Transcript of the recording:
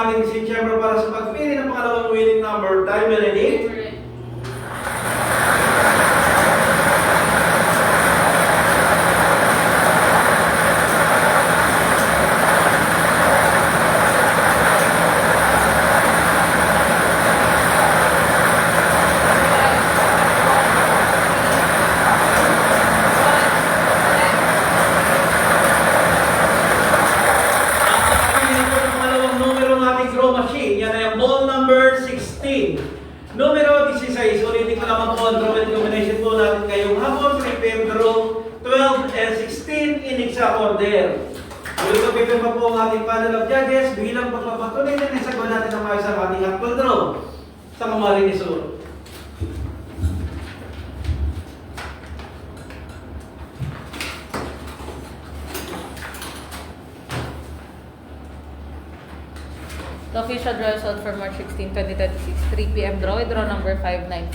ating si Chamber para sa pagpili ng pangalawang winning number. Time ready? Numero 16, ulitin ko naman po ang draw and combination po natin ngayong hapon. Prepare draw 12 and 16 in exact order. Ulit ko prepare pa po ang ating panel of judges bilang pagpapatunay na nasagot natin ang mga sa ating actual draw sa Camarines Sur. The official draw result for March 16, 2026, 3 p.m. draw, draw number 595.